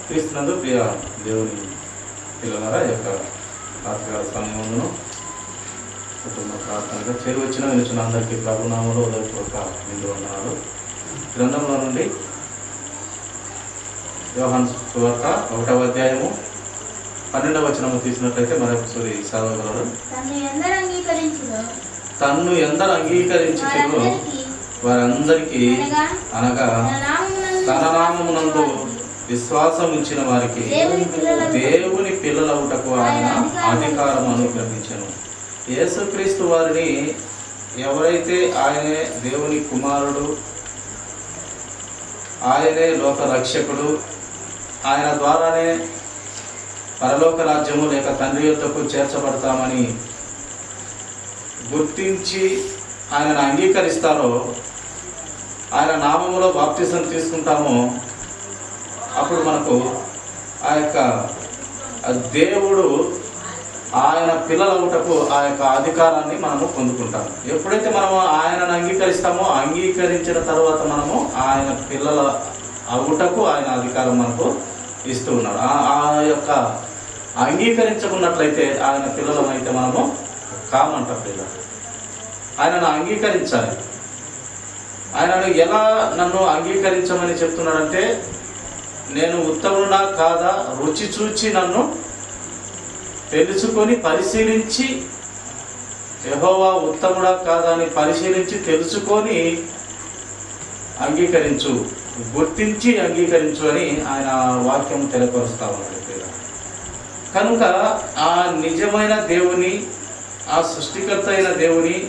క్రీస్తునందు ప్రియ దేవుని పిల్లలారా, ఈ యొక్క రాత్రికాల సమయంలో కుటుంబ ప్రార్థనగా చేరి వచ్చిన వినిచిన అందరికీ ప్రభునామంలో ఉదయపూర్వక నిండు వందనాలు. గ్రంథంలో నుండి యోహాను సువార్త 1వ అధ్యాయము 12వ వచనము తీసినట్లయితే మరొకసారి చదవగలరు. తన్ను ఎందరు అంగీకరించుటో వారందరికీ అనగా తన నామమునందు విశ్వాసం ఉంచిన వారికి దేవుని పిల్లలవుటకు ఆయన అధికారం అనుగ్రహించెను. యేసుక్రీస్తు వారిని ఎవరైతే ఆయనే దేవుని కుమారుడు, ఆయనే లోక రక్షకుడు, ఆయన ద్వారానే పరలోక రాజ్యము లేక తండ్రి యొద్దకు చేర్చబడతామని గుర్తించి ఆయనను అంగీకరిస్తారో, ఆయన నామములో బాప్తిజం తీసుకుంటామో, అప్పుడు మనకు ఆ యొక్క దేవుడు ఆయన పిల్లలవుటకు ఆ యొక్క అధికారాన్ని మనము పొందుకుంటాం. ఎప్పుడైతే మనము ఆయనను అంగీకరిస్తామో, అంగీకరించిన తర్వాత మనము ఆయన పిల్లల అవుటకు ఆయన అధికారం మనకు ఇస్తూ ఉన్నాడు. ఆ యొక్క అంగీకరించుకున్నట్లయితే ఆయన పిల్లలమైతే మనము కామంటాం. పిల్లలు ఆయనను అంగీకరించాలి. ఆయనను ఎలా నన్ను అంగీకరించమని చెప్తున్నాడంటే, నేను ఉత్తముడా కాదా రుచి చూచి నన్ను తెలుసుకొని పరిశీలించి, యెహోవా ఉత్తముడా కాదా అని పరిశీలించి తెలుసుకొని అంగీకరించు, గుర్తించి అంగీకరించు అని ఆయన వాక్యం తెలియపరుస్తా ఉన్నాడు. కనుక ఆ నిజమైన దేవుని, ఆ సృష్టికర్త అయిన దేవుని,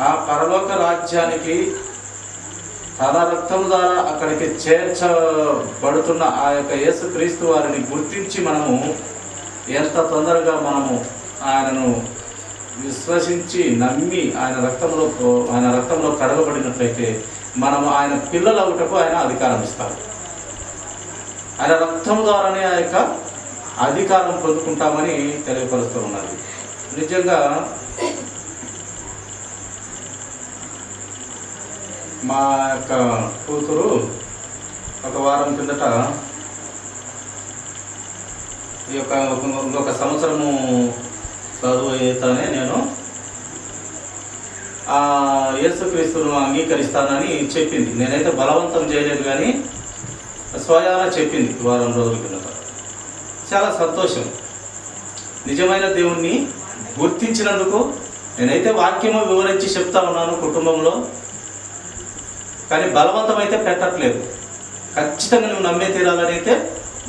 ఆ పరలోక రాజ్యానికి తన రక్తం ద్వారా అక్కడికి చేర్చబడుతున్న ఆ యొక్క యేసుక్రీస్తు వారిని గుర్తించి మనము ఎంత తొందరగా మనము ఆయనను విశ్వసించి నమ్మి ఆయన రక్తంలో కడగబడినట్లయితే మనము ఆయన పిల్లలు అవుటకు ఆయన అధికారం ఇస్తారు. ఆయన రక్తం ద్వారానే ఆ యొక్క అధికారం పొందుకుంటామని తెలియపరుస్తూ ఉన్నది. నిజంగా మా యొక్క కూతురు ఒక వారం కిందట ఈ యొక్క ఇంకొక సంవత్సరము చదువు అయితేనే నేను యేసుక్రీస్తును అంగీకరిస్తానని చెప్పింది. నేనైతే బలవంతం చేయలేదు, కానీ స్వయాన చెప్పింది వారం రోజుల కిందట. చాలా సంతోషం. నిజమైన దేవుణ్ణి గుర్తించినందుకు నేనైతే వాక్యము వివరించి చెప్తా ఉన్నాను కుటుంబంలో, కానీ బలవంతం అయితే పెట్టట్లేదు. ఖచ్చితంగా నువ్వు నమ్మే తీరాలని అయితే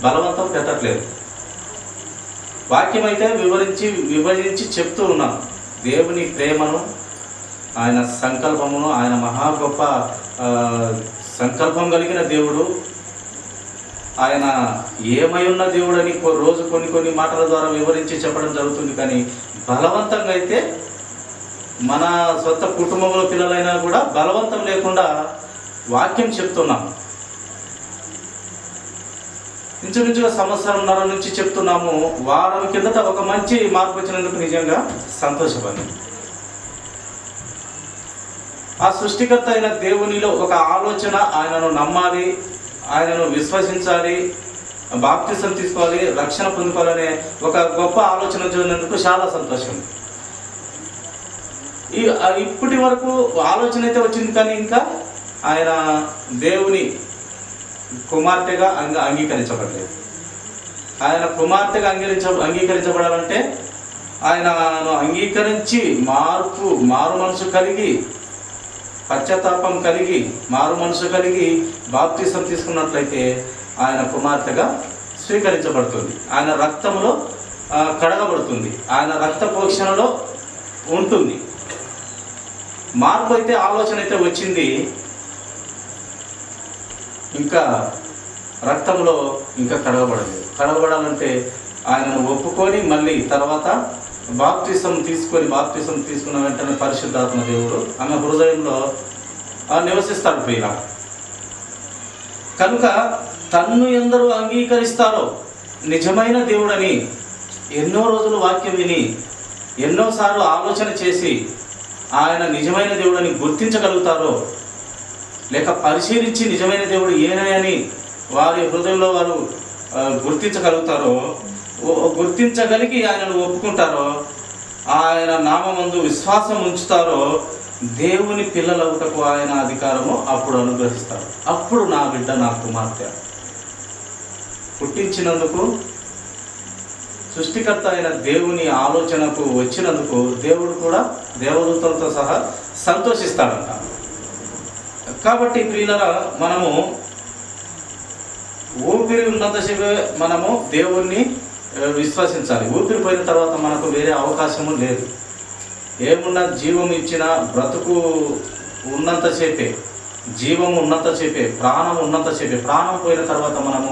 బలవంతం పెట్టట్లేదు. వాక్యం అయితే విభజించి చెప్తూ ఉన్నాను. దేవుని ప్రేమను, ఆయన సంకల్పమును, ఆయన మహా గొప్ప సంకల్పం కలిగిన దేవుడు, ఆయన ఏమై ఉన్న దేవుడని రోజు కొన్ని మాటల ద్వారా వివరించి చెప్పడం జరుగుతుంది. కానీ బలవంతంగా అయితే మన సొంత కుటుంబంలో పిల్లలైనా కూడా బలవంతం లేకుండా వాక్యం చెప్తున్నాము. ఇంచుమించుగా సంవత్సరంన్నర నుంచి చెప్తున్నాము. వారం కిందట ఒక మంచి మార్పు వచ్చినందుకు నిజంగా సంతోషపడి, ఆ సృష్టికర్త అయిన దేవునిలో ఒక ఆలోచన, ఆయనను నమ్మాలి, ఆయనను విశ్వసించాలి, బాప్తిజం తీసుకోవాలి, రక్షణ పొందుకోవాలనే ఒక గొప్ప ఆలోచన చూసినందుకు చాలా సంతోషం. ఇప్పటి వరకు ఆలోచన అయితే వచ్చింది, కానీ ఇంకా ఆయన దేవుని కుమార్తెగా అంగీకరించబడలేదు. ఆయన కుమార్తెగా అంగీకరించబడాలంటే ఆయనను అంగీకరించి మారు మనసు కలిగి, పశ్చాత్తాపం కలిగి, మారు మనసు కలిగి బాప్తిజం తీసుకున్నట్లయితే ఆయన కుమార్తెగా స్వీకరించబడుతుంది. ఆయన రక్తంలో కడగబడుతుంది, ఆయన రక్త పోషణలో ఉంటుంది. మార్పు అయితే, ఆలోచన అయితే వచ్చింది. ఇంకా రక్తంలో ఇంకా కడగబడాలంటే ఆయనను ఒప్పుకొని మళ్ళీ తర్వాత బాప్తిజం తీసుకున్న వెంటనే పరిశుద్ధాత్మ దేవుడు ఆమె హృదయంలో నివసిస్తాడు. ప్రియుల, కనుక తన్ను ఎందరూ అంగీకరిస్తారో నిజమైన దేవుడని ఎన్నో రోజులు వాక్యం విని, ఎన్నోసార్లు ఆలోచన చేసి ఆయన నిజమైన దేవుడని గుర్తించగలుగుతారో, లేక పరిశీలించి నిజమైన దేవుడు ఏనని వారి హృదయంలో వారు గుర్తించగలుగుతారో, గుర్తించగలిగి ఆయనను ఒప్పుకుంటారో, ఆయన నామమందు విశ్వాసం ఉంచుతారో, దేవుని పిల్లలవుటకు ఆయన అధికారము అప్పుడు అనుగ్రహిస్తారు. అప్పుడు నా బిడ్డ, నా కుమార్తె. పుట్టించినందుకు, సృష్టికర్త అయిన దేవుని ఆలోచనకు వచ్చినందుకు దేవుడు కూడా దేవదూతలతో సహా సంతోషిస్తాడంట. కాబట్టి ప్రియులరా, మనము ఊపిరి ఉన్నంతసేపే మనము దేవుణ్ణి విశ్వసించాలి. ఊపిరి పోయిన తర్వాత మనకు వేరే అవకాశము లేదు. ఏమున్నా జీవం ఇచ్చిన బ్రతుకు ఉన్నంతసేపే, జీవం ఉన్నంతసేపే, ప్రాణం ఉన్నంతసేపే. ప్రాణం పోయిన తర్వాత మనము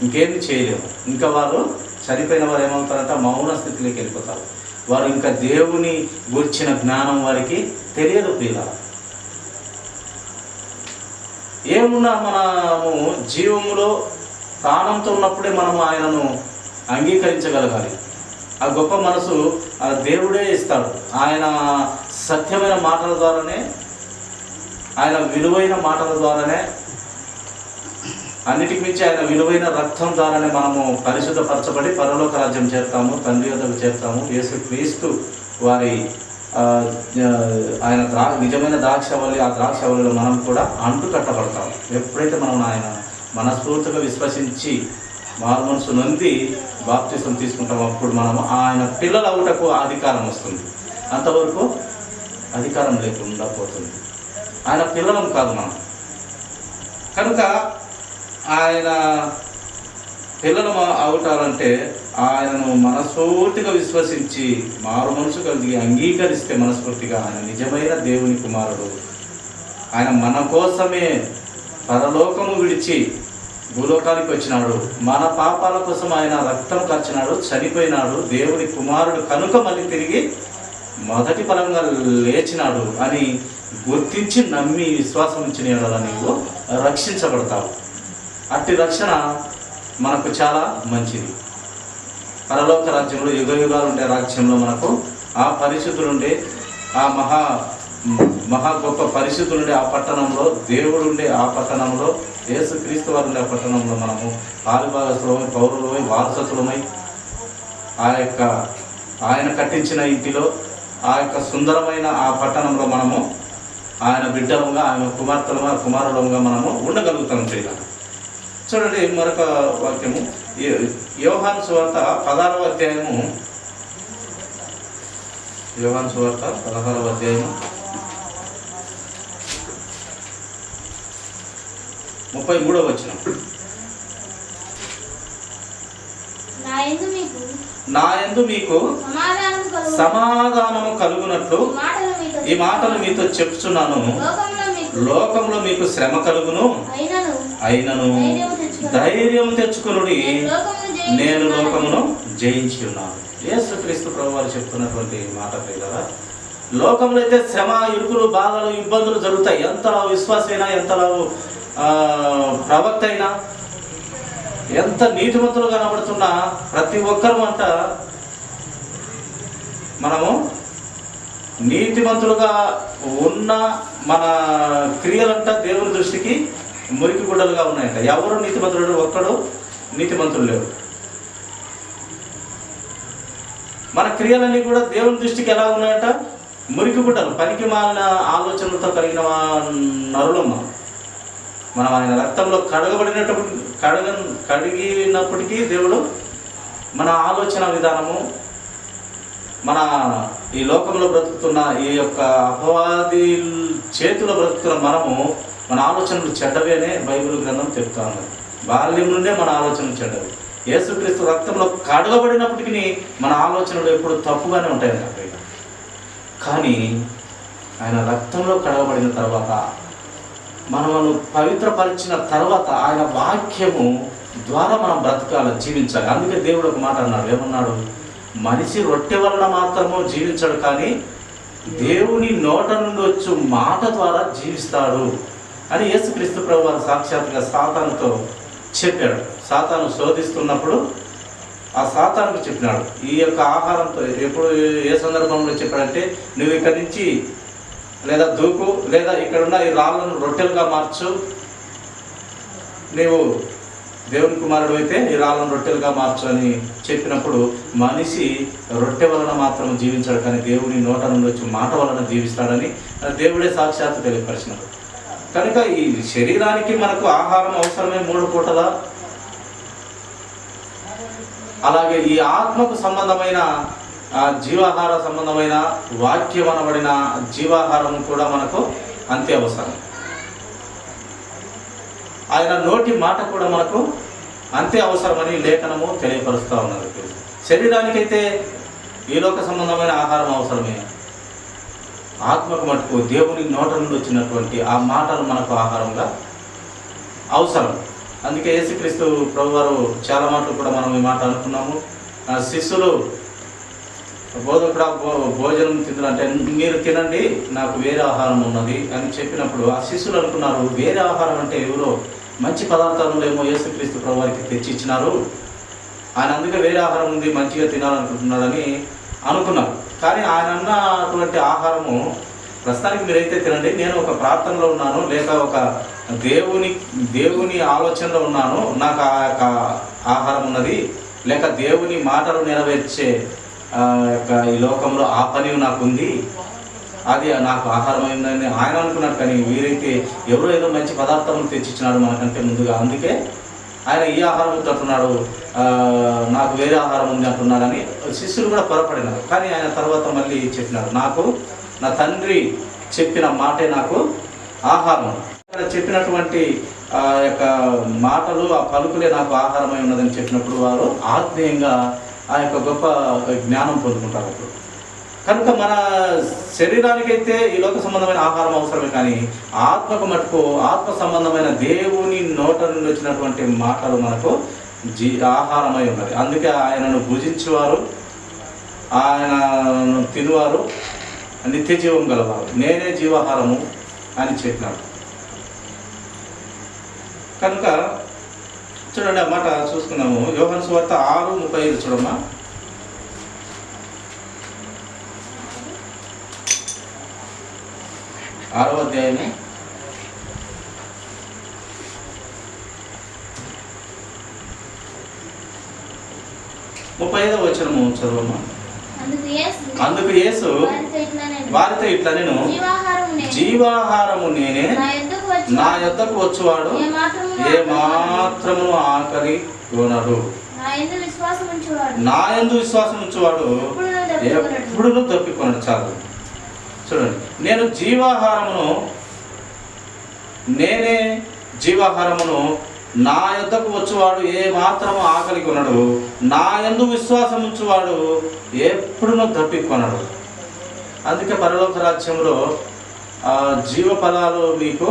ఇంకేమి చేయలేము. ఇంకా వారు చనిపోయిన వారు ఏమవుతారంట, మౌన స్థితిలోకి వెళ్ళిపోతారు. వారు ఇంకా దేవుని గురించిన జ్ఞానం వారికి తెలియదు. ప్రియులారా, ఏమున్నా మనము జీవములో ప్రాణంతో ఉన్నప్పుడే మనము ఆయనను అంగీకరించగలగాలి. ఆ గొప్ప మనసు ఆ దేవుడే ఇస్తాడు. ఆయన సత్యమైన మాటల ద్వారానే, ఆయన విలువైన మాటల ద్వారానే, అన్నిటికి మించి ఆయన విలువైన రక్తం ద్వారానే మనము పరిశుద్ధపరచబడి పరలోక రాజ్యం చేరుతాము, తండ్రి యొద్దకు చేరుతాము. యేసుక్రీస్తు వారి ఆయన నిజమైన ద్రాక్షవల్లి, ఆ ద్రాక్షవల్లిలో మనం కూడా అంటు కట్టబడతాము. ఎప్పుడైతే మనం ఆయన మనస్ఫూర్తిగా విశ్వసించి మారు మనసు నొంది బాప్తిసం తీసుకుంటాము, అప్పుడు మనము ఆయన పిల్లలు అవుటకు అధికారం వస్తుంది. అంతవరకు అధికారం లేకుండా పోతుంది. ఆయన పిల్లలం కాదు మనం. కనుక ఆయన పిల్లలు అవుతారంటే ఆయనను మనస్ఫూర్తిగా విశ్వసించి మారు మనసు కలిగి అంగీకరిస్తే మనస్ఫూర్తిగా ఆయన నిజమైన దేవుని కుమారుడు. ఆయన మన కోసమే పరలోకము విడిచి భూలోకానికి వచ్చినాడు. మన పాపాల కోసం ఆయన రక్తం ఖర్చినాడు, చనిపోయినాడు. దేవుని కుమారుడు కనుక మళ్ళీ తిరిగి మొదటి ఫలంగా లేచినాడు అని గుర్తించి నమ్మి విశ్వాసం ఉంచిన యెడల నీవు రక్షించబడతావు. అట్టి రక్షణ మనకు చాలా మంచిది. పరలోక రాజ్యంలో యుగ యుగాలు ఉండే రాజ్యంలో మనకు ఆ పరిశుద్ధులుండే, ఆ మహా గొప్ప పరిశుద్ధులుండే ఆ పట్టణంలో, దేవుడు ఉండే ఆ పట్టణంలో, యేసుక్రీస్తు వారు ఉండే ఆ పట్టణంలో మనము పాలుభాగస్తులమై, పౌరులమై, వారసతులమై ఆయన కట్టించిన ఇంటిలో, ఆ యొక్క సుందరమైన ఆ పట్టణంలో మనము ఆయన బిడ్డలంగా, ఆయన కుమార్తెలుగా, కుమారులంగా మనము ఉండగలుగుతాం. చేయాలి. చూడండి మరొక వాక్యము, యోహాను సువార్త 16వ అధ్యాయము, యోహాను సువార్త 16వ అధ్యాయము 33వ వచనం. నా యందు మీకు సమాధానము కలుగునట్లు ఈ మాటలు మీతో చెప్తున్నాను. లోకంలో మీకు శ్రమ కలుగును, అయినను ధైర్యం తెచ్చుకొనుడి, నేను లోకమును జయించి ఉన్నాను. యేసుక్రీస్తు ప్రభువారు చెప్తున్నటువంటి మాట కదా. లోకంలో అయితే శ్రమ, ఇరుకులు, బాధలు, ఇబ్బందులు జరుగుతాయి. ఎంత విశ్వాసైనా, ఎంత ప్రవక్త అయినా, ఎంత నీతిమంతులు కనబడుతున్నా ప్రతి ఒక్కరు అంట మనము నీతిమంతులుగా ఉన్న మన క్రియలంట దేవుని దృష్టికి మురికి గుడ్డలుగా ఉన్నాయంట. ఎవరు నీతిమంతుడు? ఒక్కడు నీతిమంతులు లేరు. మన క్రియలన్నీ కూడా దేవుని దృష్టికి ఎలా ఉన్నాయంట? మురికి గుడ్డలు, పనికి మాలిన ఆలోచనలతో కలిగిన నరులమ్మ. మనం ఆయన రక్తంలో కడిగినప్పటికీ దేవుడు మన ఆలోచన విధానము, మన ఈ లోకంలో బ్రతుకుతున్న ఈ యొక్క అపవాది చేతిలో బ్రతుకుతున్న మనము, మన ఆలోచనలు చెడ్డవేనే బైబిల్ గ్రంథం చెప్తా ఉన్నది. బాల్యం నుండే మన ఆలోచనలు చెడ్డవి. యేసుక్రీస్తు రక్తంలో కడగబడినప్పటికీ మన ఆలోచనలు ఎప్పుడు తప్పుగానే ఉంటాయన్నమాట. కానీ ఆయన రక్తంలో కడగబడిన తర్వాత, మనము పవిత్రపరిచిన తర్వాత ఆయన వాక్యము ద్వారా మనం బ్రతకాలి, జీవించాలి. అందుకే దేవుడు ఒక మాట అన్నాడు. ఏమన్నాడు? మనిషి రొట్టె వలన మాత్రము జీవించడు, కానీ దేవుని నోట నుండి వచ్చు మాట ద్వారా జీవిస్తాడు అని యేసుక్రీస్తు ప్రభువు సాక్షాత్తుగా సాతానుతో చెప్పాడు. సాతాను శోధిస్తున్నప్పుడు ఆ సాతానుకు చెప్పినాడు, ఈ యొక్క ఆహారంతో ఎప్పుడు ఏ సందర్భంలో చెప్పాడంటే, నువ్వు ఇక్కడి నుంచి లేదా దూకు, లేదా ఇక్కడున్న ఈ రాళ్ళను రొట్టెలుగా మార్చు, నీవు దేవుని కుమారుడు అయితే ఈ రాళ్ళను రొట్టెలుగా మార్చు అని చెప్పినప్పుడు మనిషి రొట్టె వలన మాత్రం జీవించాడు, కానీ దేవుని నోట నుండి వచ్చి మాట వలన జీవిస్తాడని దేవుడే సాక్షాత్తు తెలియపరిచినాడు. కనుక ఈ శరీరానికి మనకు ఆహారం అవసరమే 3 పూటల, అలాగే ఈ ఆత్మకు సంబంధమైన జీవాహార సంబంధమైన వాక్యం అనబడిన జీవాహారం కూడా మనకు అంతే అవసరం. ఆయన నోటి మాట కూడా మనకు అంతే అవసరమని లేఖనము తెలియపరుస్తూ ఉన్నది. శరీరానికైతే ఈ లోక సంబంధమైన ఆహారం అవసరమే, ఆత్మకు మటుకు దేవుని నోట నుండి వచ్చినటువంటి ఆ మాటలు మనకు ఆహారంగా అవసరం. అందుకే యేసుక్రీస్తు ప్రభువారు చాలా మాటలు కూడా మనం ఈ మాట అనుకున్నాము. శిష్యులు బోధకుడా భోజనం తింటారంటే మీరు తినండి, నాకు వేరే ఆహారం ఉన్నది అని చెప్పినప్పుడు ఆ శిష్యులు అనుకున్నారు, వేరే ఆహారం అంటే ఎవరో మంచి పదార్థాలు ఏమో యేసుక్రీస్తు ప్రభువారికి తెచ్చి ఇచ్చినారు, ఆయన అందుకే వేరే ఆహారం ఉంది మంచిగా తినాలనుకుంటున్నాడని అనుకున్నారు. కానీ ఆయన అన్నటువంటి ఆహారము ప్రస్తుతానికి మీరైతే తినండి, నేను ఒక ప్రార్థనలో ఉన్నాను, లేక ఒక దేవుని ఆలోచనలో ఉన్నాను, నాకు ఆ యొక్క ఆహారం ఉన్నది, లేక దేవుని మాటలు నెరవేర్చే ఈ లోకంలో ఆ పని నాకు ఉంది, అది నాకు ఆహారం అయిందని ఆయన అనుకున్నాడు. కానీ వీరైతే ఎవరో ఏదో మంచి పదార్థములు తెచ్చిచ్చినాడు మనకంటే ముందుగా, అందుకే ఆయన ఈ ఆహారం అంటున్నాడు, నాకు వేరే ఆహారం ఉంది అంటున్నాడని శిష్యులు కూడా పొరపడినారు. కానీ ఆయన తర్వాత మళ్ళీ చెప్పినారు, నాకు నా తండ్రి చెప్పిన మాటే నాకు ఆహారం. ఇక్కడ చెప్పినటువంటి యొక్క మాటలు ఆ పలుకులే నాకు ఆహారమై ఉన్నదని చెప్పినప్పుడు వారు ఆత్మీయంగా ఆ యొక్క గొప్ప జ్ఞానం పొందుకుంటారు. అప్పుడు కనుక మన శరీరానికైతే ఈ లోక సంబంధమైన ఆహారం అవసరమే, కానీ ఆత్మకు మటుకు ఆత్మ సంబంధమైన దేవుని నోట నుండి వచ్చినటువంటి మాటలు మనకు ఆహారమై ఉన్నది. అందుకే ఆయనను భుజించేవారు, ఆయనను తినువారు నిత్య జీవం గలవారు, నేనే జీవాహారము అని చెప్పినాడు. కనుక చూడండి ఆ మాట చూసుకున్నాము. యోహాను సువార్త 6:35 చూడమ్మా. ఆరవ అధ్యాయము 35వ వచనము చదవమ్మా. అందుకు యేసు వారితో ఇట్లా, నేను జీవాహారము నేనే, నా యొద్దకు వచ్చువాడు ఏ మాత్రము ఆకలి కొనడు, నా యందు విశ్వాసం ఉంచువాడు ఎప్పుడునూ తప్పికొనడు. చాలు చూడండి, నేను జీవాహారమును, నేనే జీవాహారమును, నా యొద్దకు వచ్చువాడు ఏ మాత్రము ఆకలి కొనడు, నా యందు విశ్వాసం ఉంచువాడు ఎప్పుడునూ తప్పికొనడు. అందుకే పరలోక రాజ్యంలో జీవ ఫలాలు మీకు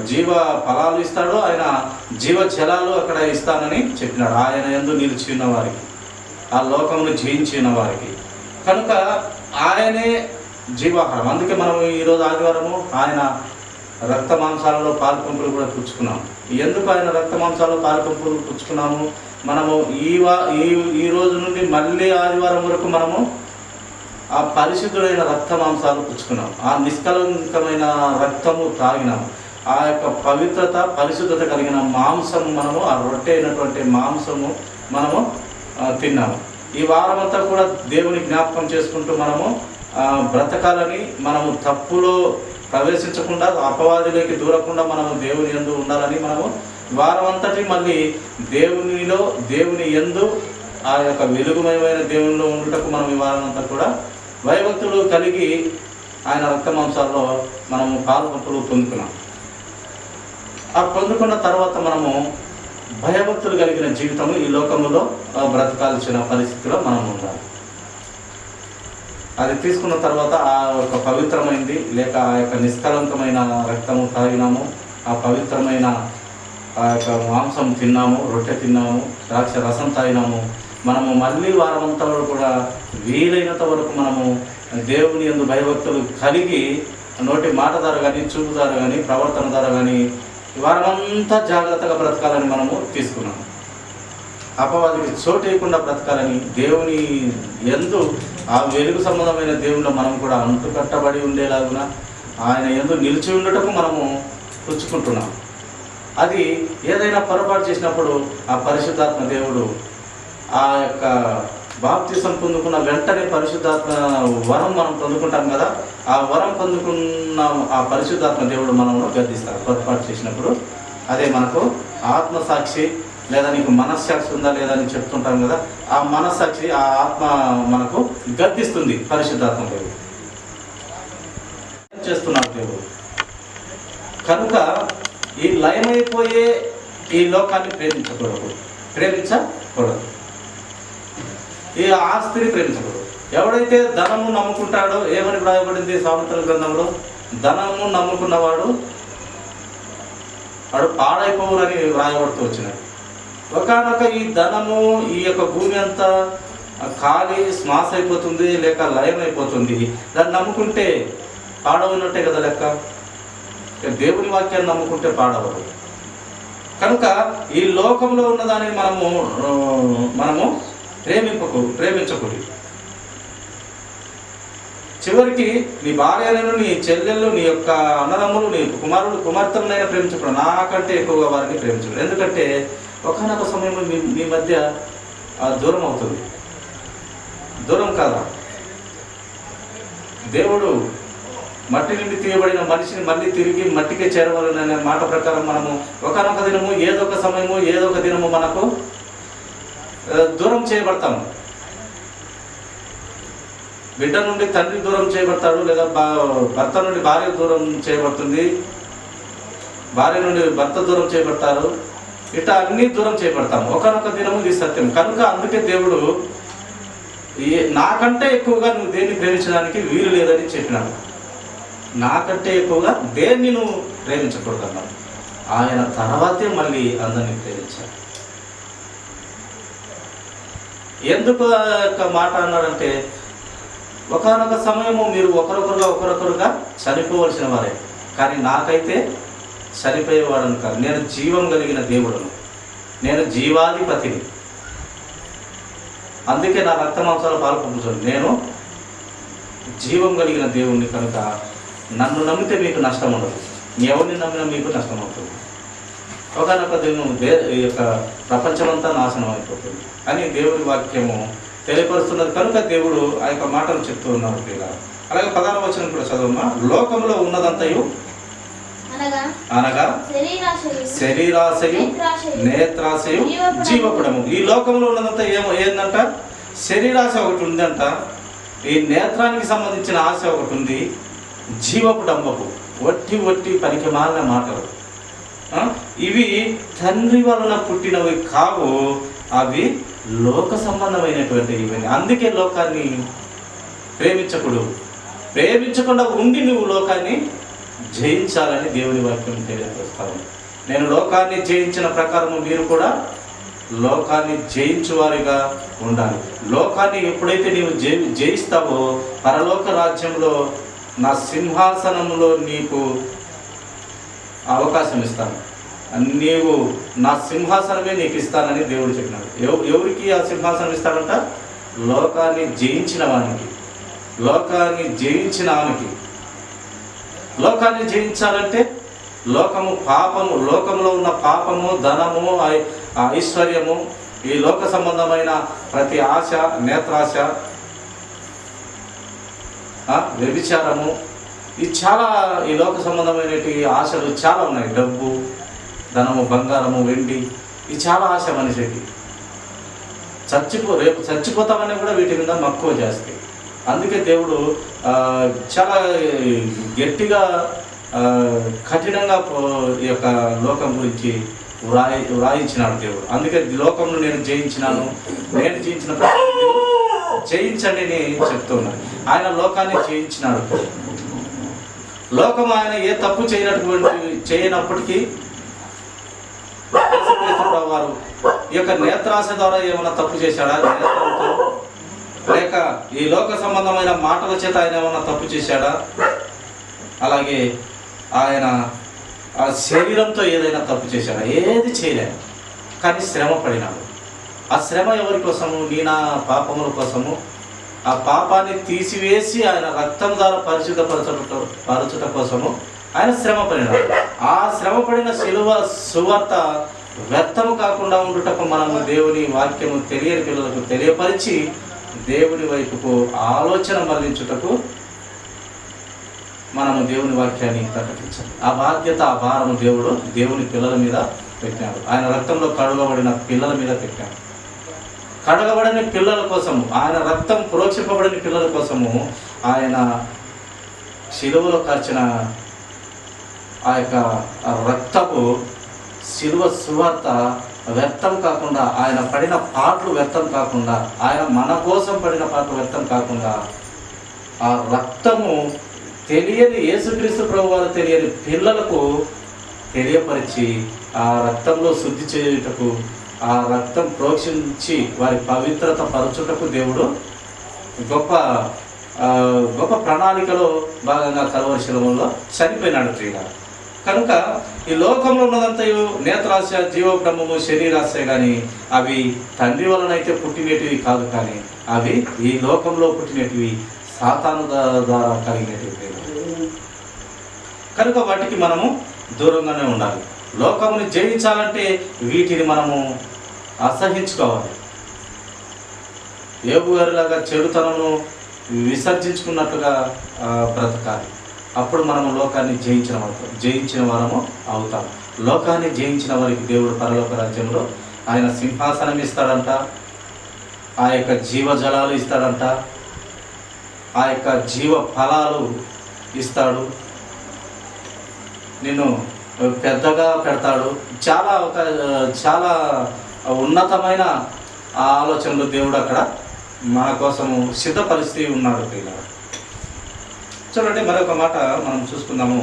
జీవ ఫలాలు ఇస్తాడు, ఆయన జీవ జలాలు అక్కడ ఇస్తానని చెప్పినాడు. ఆయన యందు నిలిచి ఉన్న వారికి, ఆ లోకమును జయించిన వారికి. కనుక ఆయనే జీవాహారం. అందుకే మనం ఈరోజు ఆదివారము ఆయన రక్త మాంసాలలో పాలుపంపులు కూడా పుచ్చుకున్నాము. ఎందుకు ఆయన రక్త మాంసాలలో పాలుపంపులు పుచ్చుకున్నాము? మనము ఈ రోజు నుండి మళ్ళీ ఆదివారం వరకు మనము ఆ పరిశుద్ధుడైన రక్త మాంసాలు పుచ్చుకున్నాం, ఆ నిష్కలంకమైన రక్తము తాగినాము, ఆ యొక్క పవిత్రత పరిశుద్ధత కలిగిన మాంసము మనము, ఆ రొట్టె అయినటువంటి మాంసము మనము తిన్నాము. ఈ వారమంతా కూడా దేవుని జ్ఞాపకం చేసుకుంటూ మనము బ్రతకాలని, మనము తప్పులో ప్రవేశించకుండా, అపవాదిలోకి దూరకుండా మనము దేవుని యందు ఉండాలని మనము వారమంతటి మళ్ళీ దేవుని యందు ఆ యొక్క వెలుగుమయమైన దేవునిలో ఉండుటకు మనం ఈ వారమంతా కూడా భయభక్తులు కలిగి ఆయన రక్త మాంసాల్లో మనము పాలుపంపులు పొందుకున్నాం. ఆ పొందుకున్న తర్వాత మనము భయభక్తులు కలిగిన జీవితము ఈ లోకములో బ్రతకాల్సిన పరిస్థితిలో మనం ఉండాలి. అది తీసుకున్న తర్వాత ఆ యొక్క పవిత్రమైంది, లేక ఆ యొక్క నిష్కలంకమైన రక్తము తాగినాము, ఆ పవిత్రమైన ఆ యొక్క మాంసం తిన్నాము, రొట్టె తిన్నాము, ద్రాక్ష రసం తాగినాము. మనము మళ్ళీ వారమంతా కూడా వీలైనంత వరకు మనము దేవుని యందు భయభక్తులు కలిగి నోటి మాట ద్వారా కానీ, చూపు ద్వారా కానీ, ప్రవర్తన ద్వారా కానీ వారమంతా జాగ్రత్తగా బ్రతకాలని మనము తీసుకున్నాము. అపవాదికి చోటు వేయకుండా బ్రతకాలని, దేవుని యందు ఆ వెలుగు సంబంధమైన దేవునిలో మనం కూడా అంటుకట్టబడి ఉండేలాగున ఆయన యందు నిలిచి ఉండటకు మనము పుచ్చుకుంటున్నాం. అది ఏదైనా పొరపాటు చేసినప్పుడు ఆ పరిశుద్ధాత్మ దేవుడు ఆ యొక్క బాప్తిసం పొందుకున్న వెంటనే పరిశుద్ధాత్మ వరం మనం పొందుకుంటాం కదా, ఆ వరం పొందుకున్న ఆ పరిశుద్ధాత్మ దేవుడు మనల్ని గద్దిస్తాడు పొరపాటు చేసినప్పుడు. అదే మనకు ఆత్మసాక్షి లేదా నీకు మనస్సాక్షి ఉందా లేదా అని చెప్తుంటాం కదా, ఆ మనస్సాక్షి ఆ ఆత్మ మనకు గద్దిస్తుంది పరిశుద్ధాత్మ దేవుడు చేస్తున్నాడు దేవుడు. కనుక ఈ లయమైపోయే ఈ లోకాన్ని ప్రేమించకూడదు. ఈ ఆస్తిని ప్రేమించకూడదు. ఎవడైతే ధనము నమ్ముకుంటాడో, ఏమని వ్రాయబడింది సామెతల గ్రంథంలో, ధనము నమ్ముకున్నవాడు వాడు పాడైపోవునని వ్రాయబడుతూ వచ్చినాడు. ఒకనొక ఈ ధనము ఈ యొక్క భూమి అంతా ఖాళీ శ్వాస అయిపోతుంది, లేక లయం అయిపోతుంది. దాన్ని నమ్ముకుంటే పాడవున్నట్టే కదా లెక్క. దేవుని వాక్యాన్ని నమ్ముకుంటే పాడవదు. కనుక ఈ లోకంలో ఉన్నదాన్ని మనము ప్రేమించకూడదు. చివరికి నీ భార్యలను, నీ చెల్లెళ్ళు, నీ యొక్క అన్నదమ్ములు, నీ కుమారుడు కుమార్తెలనైనా ప్రేమించకూడదు, నాకంటే ఎక్కువగా వారిని ప్రేమించకూడదు. ఎందుకంటే ఒకనొక సమయంలో మీ మధ్య దూరం అవుతుంది. దూరం కాదా? దేవుడు మట్టి నుండి తీయబడిన మనిషిని మళ్ళీ తిరిగి మట్టికే చేరవాలనే మాట ప్రకారం మనము ఒకనొక దినము, ఏదో ఒక సమయము, ఏదో ఒక దినము మనకు దూరం చేయబడతాము. బిడ్డ నుండి తండ్రి దూరం చేయబడతాడు, లేదా భర్త నుండి భార్య దూరం చేయబడుతుంది, భార్య నుండి భర్త దూరం చేయబడతారు. ఇట్లా అన్నీ దూరం చేయబడతాము ఒకనొక దినము. ఇది సత్యం. కనుక అందుకే దేవుడు నాకంటే ఎక్కువగా నువ్వు దేన్ని ప్రేమించడానికి వీలు లేదని చెప్పినాడు. నాకంటే ఎక్కువగా దేన్ని నువ్వు ప్రేమించకూడదు అన్నాడు. ఆయన తర్వాతే మళ్ళీ అందరినీ ప్రేమించాడు. ఎందుకు మాట అన్నాడంటే, ఒకనొక సమయము మీరు ఒకరొకరుగా చనిపోవలసిన వారే, కానీ నాకైతే చనిపోయేవాడను కాదు. నేను జీవం కలిగిన దేవుడును, నేను జీవాధిపతిని. అందుకే నా రక్త మాంసాలు పాల్పొందుతాను. నేను జీవం కలిగిన దేవుణ్ణి. కనుక నన్ను నమ్మితే మీకు నష్టం ఉండదు, ఎవరిని నమ్మినా మీకు నష్టం అవుతుంది. ఒకనొక దినం ఈ యొక్క ప్రపంచమంతా నాశనం అయిపోతుంది అని దేవుని వాక్యము తెలియపరుస్తున్నది. కనుక దేవుడు ఆ యొక్క మాటలు చెప్తూ ఉన్నాడు పిల్లలు. అలాగే 16వ వచనం కూడా చదవమ్మా. లోకంలో ఉన్నదంతయు అనగా శరీరాశయు, నేత్రాశయు, జీవపుడము. ఈ లోకంలో ఉన్నదంతా ఏందంట? శరీరాశ ఒకటి ఉందంట, ఈ నేత్రానికి సంబంధించిన ఆశ ఒకటి ఉంది, జీవపుడంబపు వట్టి పనికి మాలిన మాటలు. ఇవి తండ్రి వలన పుట్టినవి కావు, అవి లోక సంబంధమైనటువంటి ఇవన్నీ. అందుకే లోకాన్ని ప్రేమించకుండా ఉండి నువ్వు లోకాన్ని జయించాలని దేవుని వాక్యం తెలియజేస్తాను. నేను లోకాన్ని జయించిన ప్రకారము మీరు కూడా లోకాన్ని జయించువారిగా ఉండాలి. లోకాన్ని ఎప్పుడైతే నీవు జయిస్తావో పరలోక రాజ్యంలో నా సింహాసనంలో నీకు అవకాశం ఇస్తాను. నీవు నా సింహాసనమే నీకు ఇస్తానని దేవుడు చెప్పినాడు. ఎవరికి ఆ సింహాసనం ఇస్తాడంట? లోకాన్ని జయించిన వానికి, లోకాన్ని జయించిన ఆమెకి. లోకాన్ని జయించాలంటే లోకంలో ఉన్న పాపము, ధనము, ఐశ్వర్యము, ఈ లోక సంబంధమైన ప్రతి ఆశ, నేత్రాశ, వ్యభిచారము, ఈ ఈ లోక సంబంధమైనటువంటి ఆశలు చాలా ఉన్నాయి. డబ్బు, ధనము, బంగారము, వెండి, ఇది చాలా ఆశ మనిషికి. రేపు చచ్చిపోతామని కూడా వీటి మీద మక్కువ చేస్తాయి. అందుకే దేవుడు చాలా గట్టిగా కఠినంగా ఈ యొక్క లోకం గురించి వ్రాయించినాడు దేవుడు. అందుకే లోకంలో నేను జయించినాను, నేను జయించిన జయించండి అని చెప్తున్నాను. ఆయన లోకాన్ని జయించినాడు. లోకం ఆయన ఏ తప్పు చేయనప్పటికీ వారు ఈ యొక్క నేత్రాశ ద్వారా ఏమైనా తప్పు చేశాడా? నేత్రంతో, లేక ఈ లోక సంబంధమైన మాటల చేత ఆయన ఏమైనా తప్పు చేశాడా? అలాగే ఆయన ఆ శరీరంతో ఏదైనా తప్పు చేశాడా? ఏది చేయలేదు. కానీ శ్రమ పడినాడు. ఆ శ్రమ ఎవరి కోసము? నీ నా పాపముల కోసము. ఆ పాపాన్ని తీసివేసి ఆయన రక్తం ద్వారా పరిశుద్ధపరచుట కోసము ఆయన శ్రమ పడినాడు. ఆ శ్రమ చెప్పబడిన శిలువ సువార్త వ్యర్థము కాకుండా ఉండుటకు మనము దేవుని వాక్యము తెలియని పిల్లలకు తెలియపరిచి దేవుని వైపుకు ఆలోచన మళ్లించుటకు మనము దేవుని వాక్యాన్ని ప్రకటించాలి. ఆ బాధ్యత, ఆ భారము దేవుని పిల్లల మీద పెట్టాడు. ఆయన రక్తంలో కడగబడిన పిల్లల మీద పెట్టాడు. కడగబడని పిల్లల కోసము, ఆయన రక్తం ప్రోక్షింపబడిన పిల్లల కోసము ఆయన శిలువలో కార్చిన ఆ యొక్క రక్తపు శిలువ సువార్త వ్యర్థం కాకుండా, ఆయన పడిన పాటలు వ్యర్థం కాకుండా, ఆయన మన కోసం పడిన పాటలు వ్యర్థం కాకుండా, ఆ రక్తము తెలియని యేసుక్రీస్తు ప్రభువారు తెలియని పిల్లలకు తెలియపరిచి ఆ రక్తంలో శుద్ధి చేయుటకు, ఆ రక్తం ప్రోక్షించి వారి పవిత్రత పరచుటకు దేవుడు గొప్ప ప్రణాళికలో భాగంగా కల్వరి శిలువలో చనిపోయినాడు ప్రియుల. కనుక ఈ లోకంలో ఉన్నదంతయు నేత్రాశ, జీవబ్రహ్మము, శరీరాశ, కానీ అవి తండ్రి వలనైతే పుట్టినటివి కాదు, కానీ అవి ఈ లోకంలో పుట్టినటివి, సాతాను ద్వారా కలిగినటివి. కనుక వాటికి మనము దూరంగానే ఉండాలి. లోకముని జయించాలంటే వీటిని మనము అసహించుకోవాలి. యోబు గారిలాగా చెడుతనను విసర్జించుకున్నట్టుగా బ్రతకాలి. అప్పుడు మనము లోకాన్ని జయించిన వారము అవుతాం. లోకాన్ని జయించిన వారికి దేవుడు పరలోక రాజ్యంలో ఆయన సింహాసనం ఇస్తాడంట, ఆ యొక్క జీవజలాలు ఇస్తాడంట, ఆ యొక్క జీవ ఫలాలు ఇస్తాడు, నిన్ను పెద్దగా పెడతాడు. చాలా ఉన్నతమైన ఆలోచనలు దేవుడు అక్కడ మన కోసము సిద్ధపరిస్తూ ఉన్నాడు పిల్లలు. చూడండి, మరొక మాట మనం చూసుకుందాము.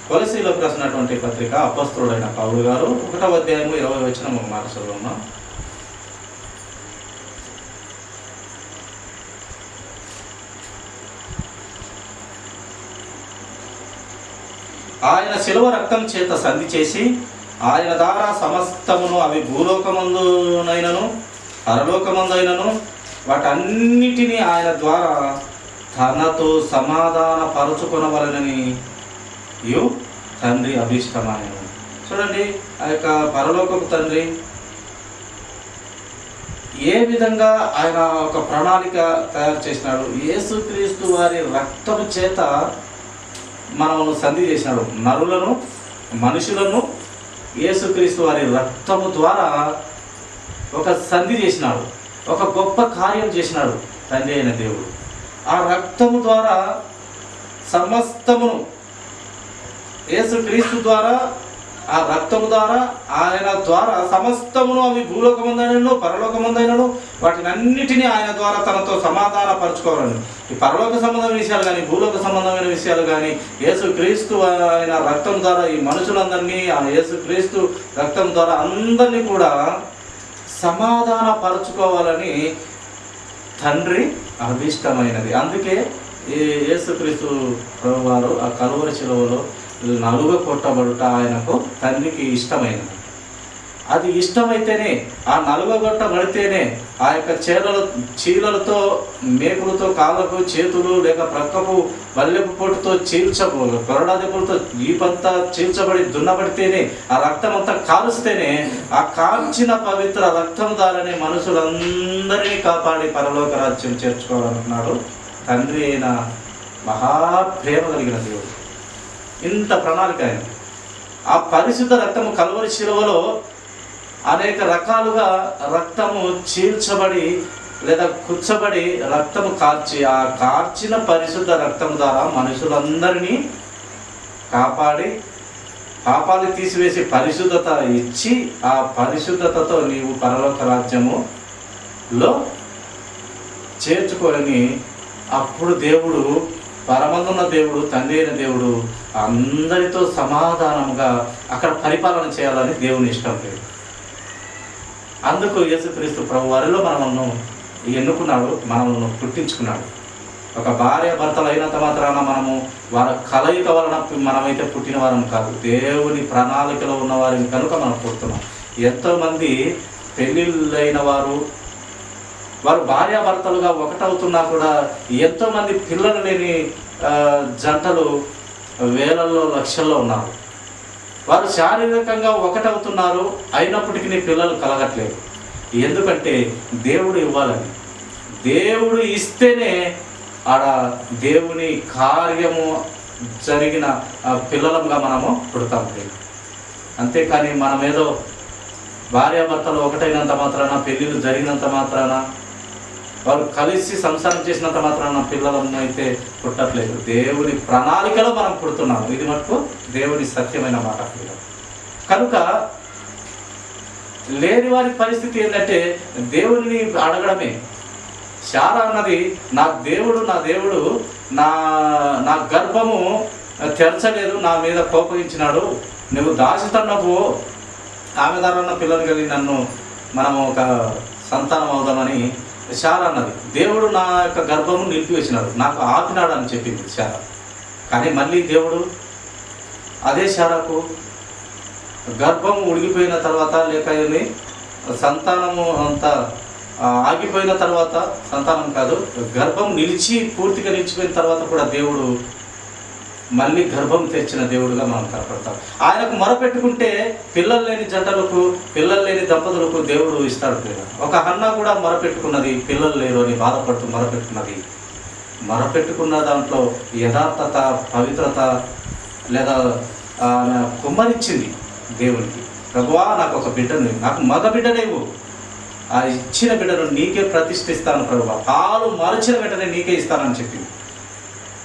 కొలసీలోకి రాసినటువంటి పత్రిక అపొస్తలుడైన పౌలు గారు 1వ అధ్యాయము 20వ వచనం ఒక మాట చదువుదాం. ఆయన శిలువ రక్తం చేత సంధి చేసి ఆయన ద్వారా సమస్తమును, అవి భూలోకమందునైనను పరలోకమందైనను, వాటన్నిటినీ ఆయన ద్వారా తనతో సమాధాన పరుచుకొనవలనని తండ్రి అభిష్టమాయను. చూడండి, ఆ యొక్క పరలోకపు తండ్రి ఏ విధంగా ఆయన ఒక ప్రణాళిక తయారు చేసినాడు. యేసుక్రీస్తు వారి రక్తము చేత మనము సంధి చేసినాడు. నరులను, మనుషులను యేసుక్రీస్తు వారి రక్తము ద్వారా ఒక సంధి చేసినాడు. ఒక గొప్ప కార్యం చేసినాడు తండ్రి అయిన దేవుడు. ఆ రక్తము ద్వారా సమస్తమును, యేసుక్రీస్తు ద్వారా, ఆ రక్తము ద్వారా, ఆయన ద్వారా సమస్తమును, అవి భూలోకమందైనను పరలోకమందైనను, వాటిని అన్నిటినీ ఆయన ద్వారా తనతో సమాధాన పరచుకోవాలని. ఈ పరలోక సంబంధమైన విషయాలు కానీ, భూలోక సంబంధమైన విషయాలు కానీ, యేసుక్రీస్తు ఆయన రక్తం ద్వారా ఈ మనుషులందరినీ, ఆ యేసుక్రీస్తు రక్తం ద్వారా అందరినీ కూడా సమాధాన పరచుకోవాలని తండ్రి అభిష్టమైనది. అందుకే ఈ యేసుక్రీస్తు ప్రభువారు ఆ కల్వరి శిలువలో నలుగ కొట్టబడుట ఆయనకు తండ్రికి ఇష్టమైనది. అది ఇష్టమైతేనే, ఆ నలుగగొట్టబడితేనే ఆ యొక్క చీలలతో, మేకులతో కాళ్ళకు, చేతులు లేక ప్రక్కపు బల్లెపు పొట్టుతో కొరడా దెబ్బలతో ఈపంతా చీల్చబడి దున్నబడితేనే, ఆ రక్తం అంతా కాలుస్తేనే, ఆ కాల్చిన పవిత్ర రక్తం ద్వారానే మనుషులందరినీ కాపాడి పరలోక రాజ్యం చేర్చుకోవాలనుకున్నాడు తండ్రి అయిన మహాప్రేమ కలిగిన దేవుడు. ఇంత ప్రణాళిక ఆయన. ఆ పరిశుద్ధ రక్తము కల్వరి శిలువలో అనేక రకాలుగా రక్తము చీల్చబడి లేదా కుచ్చబడి రక్తము కార్చి, ఆ కార్చిన పరిశుద్ధ రక్తం ద్వారా మనుషులందరినీ కాపాడి, పాపాలు తీసివేసి పరిశుద్ధత ఇచ్చి, ఆ పరిశుద్ధతతో నీవు పరలోక రాజ్యములో చేర్చుకొని, అప్పుడు దేవుడు, పరమందున్న దేవుడు, తండ్రి అయిన దేవుడు అందరితో సమాధానంగా అక్కడ పరిపాలన చేయాలని దేవుని ఇష్టం లేదు. అందుకు యేసుక్రీస్తు ప్రభు వారిలో మనల్ని ఎన్నుకున్నాడు, మనల్ని పుట్టించుకున్నాడు. ఒక భార్య భర్తలు అయినంత మాత్రాన మనము వారి కలయిక వలన మనమైతే పుట్టిన వారం కాదు, దేవుని ప్రణాళికలో ఉన్నవారిని కనుక మనం పుడుతున్నాం. ఎంతోమంది పెళ్ళిళ్ళైన వారు భార్యాభర్తలుగా ఒకటవుతున్నా కూడా ఎంతోమంది పిల్లలు లేని జంటలు వేలల్లో, లక్షల్లో ఉన్నారు. వారు శారీరకంగా ఒకటవుతున్నారు, అయినప్పటికీ పిల్లలు కలగట్లేదు. ఎందుకంటే దేవుడు ఇవ్వాలని, దేవుడు ఇస్తేనే ఆడ దేవుని కార్యము జరిగిన పిల్లలంగా మనము పుడతాం. అంతేకాని మనమేదో భార్యాభర్తలు ఒకటైనంత మాత్రాన, పెళ్ళిళ్ళు జరిగినంత మాత్రాన, వారు కలిసి సంసారం చేసినంత మాత్రాన పిల్లలను అయితే పుట్టట్లేదు. దేవుని ప్రణాళికలో మనం పుడుతున్నాము. ఇది మటుకు దేవుని సత్యమైన మాట. కనుక లేని వారి పరిస్థితి ఏంటంటే దేవుని అడగడమే. శారా అన్నది, నా దేవుడు నా గర్భము తెరచలేదు, నా మీద కోపగించినాడు, నువ్వు దాచితన్నవు ఆమె ద్వారా పిల్లలు కలిగి మనము ఒక సంతానం అవుదామని శారా అన్నది. దేవుడు నా యొక్క గర్భము నిలిపివేసినాడు, నాకు ఆపినాడు అని చెప్పింది శారా. కానీ మళ్ళీ దేవుడు అదే శారాకు గర్భం ఉడిగిపోయిన తర్వాత, లేక సంతానము అంతా ఆగిపోయిన తర్వాత, సంతానం కాదు గర్భం పూర్తిగా నిలిచిపోయిన తర్వాత కూడా దేవుడు మళ్ళీ గర్భం తెచ్చిన దేవుడుగా మనం కనపడతాం. ఆయనకు మొరపెట్టుకుంటే పిల్లలు లేని జంటలకు, పిల్లలు లేని దంపతులకు దేవుడు ఇస్తాడు. ఒక హన్నా కూడా మొరపెట్టుకున్నది, పిల్లలు లేరు అని బాధపడుతూ మొరపెట్టుకున్న దాంట్లో యథార్థత, పవిత్రత, లేదా కుమ్మరిచ్చింది దేవునికి. ప్రభువా, నాకు ఒక బిడ్డను, నాకు మగ బిడ్డనేవు, ఆ ఇచ్చిన బిడ్డను నీకే ప్రతిష్ఠిస్తాను ప్రభువా, పాలు మరచిన వెంటనే నీకే ఇస్తానని చెప్పింది.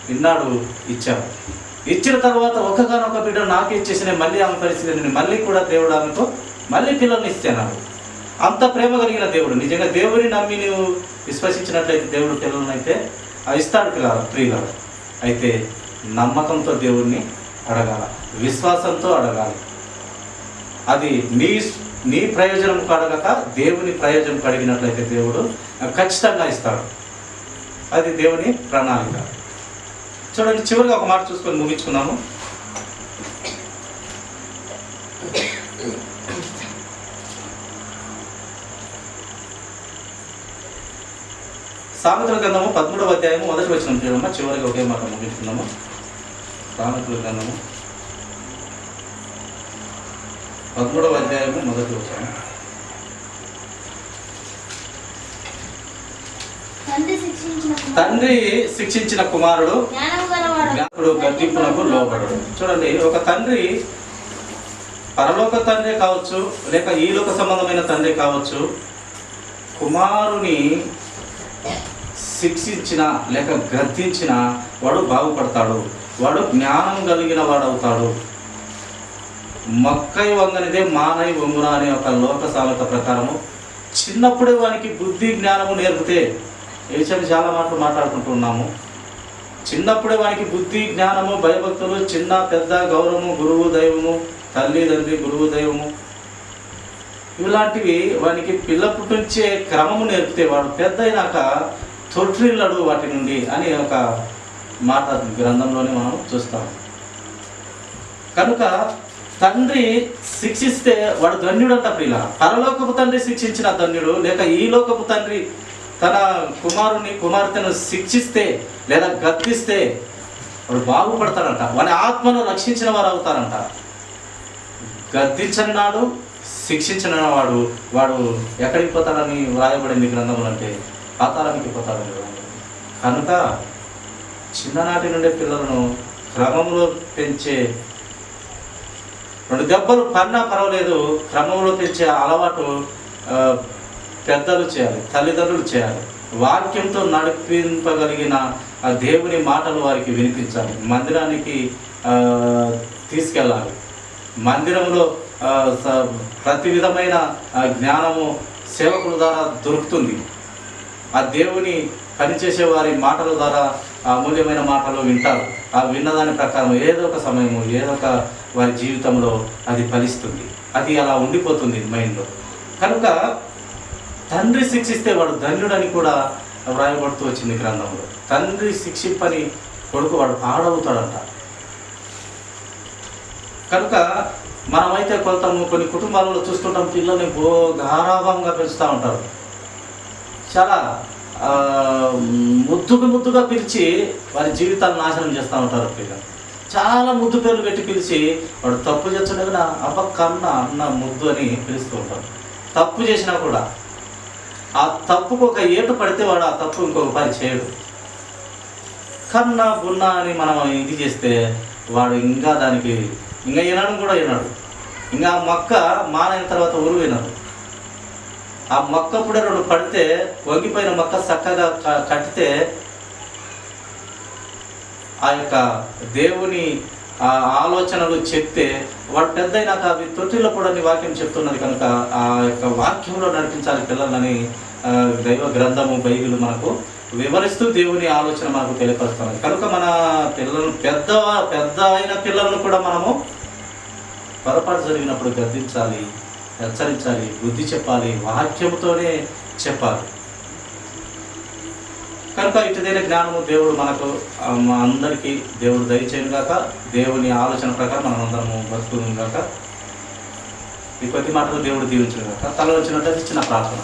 విన్నాడు, ఇచ్చాడు. ఇచ్చిన తర్వాత ఒకగానొక బిడ్డ నాకే ఇచ్చేసిన మళ్ళీ ఆమె పరిస్థితిని మళ్ళీ కూడా దేవుడు ఆమెతో మళ్ళీ పిల్లల్ని ఇచ్చాను. అంత ప్రేమ కలిగిన దేవుడు. నిజంగా దేవుడిని నమ్మి నువ్వు విశ్వసించినట్లయితే దేవుడు పిల్లలను అయితే ఇస్తాడు ప్రియులారా. అయితే నమ్మకంతో దేవుడిని అడగాల, విశ్వాసంతో అడగాలి. అది నీ ప్రయోజనం అడగక దేవుని ప్రయోజనం అడిగినట్లయితే దేవుడు ఖచ్చితంగా ఇస్తాడు. అది దేవుని ప్రణాళిక. చూడండి, చివరిగా ఒక మాట చూసుకొని ముగించుకున్నాము. సామెతల గ్రంథము 13వ అధ్యాయము 1వ వచనం చూడమ్మా. చివరిగా ఒకే మాట ముగించుకున్నాము. సామెతల గ్రంథము 13వ అధ్యాయము 1వ వచనం. తండ్రి శిక్షించిన కుమారుడు జ్ఞానుడు గద్దింపునకు లోబడడు. చూడండి, ఒక తండ్రి, పరలోక తండ్రి కావచ్చు, లేక ఈ లోక సంబంధమైన తండ్రి కావచ్చు, కుమారుని శిక్షించిన లేక గద్దించిన వాడు బాగుపడతాడు, వాడు జ్ఞానం కలిగిన వాడవుతాడు. మక్కై వంగనిదే మానై వంగున అనే ఒక లోక సామెత ప్రకారము చిన్నప్పుడే వానికి బుద్ధి జ్ఞానము నేర్పితే, ఏ విషయాన్ని చాలా మాటలు మాట్లాడుకుంటున్నాము. చిన్నప్పుడే వానికి బుద్ధి జ్ఞానము, భయభక్తులు, చిన్న పెద్ద గౌరవము, గురువు దైవము, తల్లి తండ్రి గురువు దైవము, ఇలాంటివి వానికి పిల్లప్పటి నుంచే క్రమము నేర్పితే వాడు పెద్ద అయినాక తొట్టిల్లడు వాటి నుండి అని ఒక మాట గ్రంథంలోనే మనం చూస్తాం. కనుక తండ్రి శిక్షిస్తే వాడు ధన్యుడు అంట ప్రియుల. పరలోకపు తండ్రి శిక్షించిన ధన్యుడు, లేక ఈ లోకపు తండ్రి తన కుమార్తెను శిక్షిస్తే లేదా గద్దిస్తే వాడు బాగుపడతాడంట, వాని ఆత్మను రక్షించిన వారు అవుతారంట. గద్దించని నాడు, శిక్షించిన వాడు ఎక్కడికి పోతాడని వ్రాయబడింది గ్రంథంలో అంటే పాతాళానికి పోతాడని. కనుక చిన్ననాటి నుండే పిల్లలను క్రమంలో పెంచే, 2 దెబ్బలు పన్నా పర్వాలేదు, క్రమంలో పెంచే అలవాటు పెద్దలు చేయాలి, తల్లిదండ్రులు చేయాలి. వాక్యంతో నడిపింపగలిగిన ఆ దేవుని మాటలు వారికి వినిపించాలి. మందిరానికి తీసుకెళ్ళాలి. మందిరంలో ప్రతి విధమైన జ్ఞానము సేవకుల ద్వారా దొరుకుతుంది. ఆ దేవుని పనిచేసే వారి మాటల ద్వారా అమూల్యమైన మాటలు వింటారు. ఆ విన్నదాని ప్రకారం ఏదో ఒక సమయము, ఏదో ఒక వారి జీవితంలో అది ఫలిస్తుంది. అది అలా ఉండిపోతుంది మైండ్లో. కనుక తండ్రి శిక్షిస్తే వాడు ధన్యుడని కూడా వ్రాయబడుతూ వచ్చింది గ్రంథంలో. తండ్రి శిక్షింపని కొడుకు వాడు పాడవుతాడంట. కనుక మనమైతే కొన్ని కుటుంబాలలో చూస్తుంటాం, పిల్లల్ని గారాభంగా పెంచుతూ ఉంటారు. చాలా ముద్దుగా పిలిచి వారి జీవితాలను నాశనం చేస్తూ ఉంటారు పిల్లలు. చాలా ముద్దు పేర్లు పెట్టి పిలిచి వాడు తప్పు చేస్తుండగా అబ్బ కన్న అన్న ముద్దు అని పిలుస్తూ ఉంటాడు. తప్పు చేసినా కూడా ఆ తప్పుకు ఒక ఏటు పడితే వాడు ఆ తప్పు ఇంకొక పని చేయడు. కన్న బున్న అని మనం ఇది చేస్తే వాడు ఇంకా దానికి ఇంకా వినడం కూడా వినడు. ఇంకా ఆ మొక్క మానైన తర్వాత ఉరువు వినడు. ఆ మొక్క అప్పుడే 2 పడితే వంగిపోయిన మొక్క చక్కగా కట్టితే ఆ యొక్క దేవుని ఆ ఆలోచనలు చెప్తే వాడు పెద్ద అయినాక అవి తొట్టిలో కూడా వాక్యం చెప్తున్నది కనుక ఆ యొక్క వాక్యంలో నడిపించాలి పిల్లలని దైవ గ్రంథము బైబిల్ మనకు వివరిస్తూ దేవుని ఆలోచన మనకు తెలియపరుస్తున్నది. కనుక మన పిల్లలు పెద్ద అయిన పిల్లలను కూడా మనము పొరపాటు జరిగినప్పుడు గద్దించాలి, హెచ్చరించాలి, బుద్ధి చెప్పాలి, వాక్యముతోనే చెప్పాలి. కనుక ఇటుదైన జ్ఞానము దేవుడు మనకు అందరికీ దేవుడు దయచేయను గాక. దేవుని ఆలోచన ప్రకారం మనం అందరము బతుకును గాక. ఈ కొద్ది మాటలు దేవుడు దీవించను గాక. తల వచ్చినట్టు చిన్న ప్రార్థన.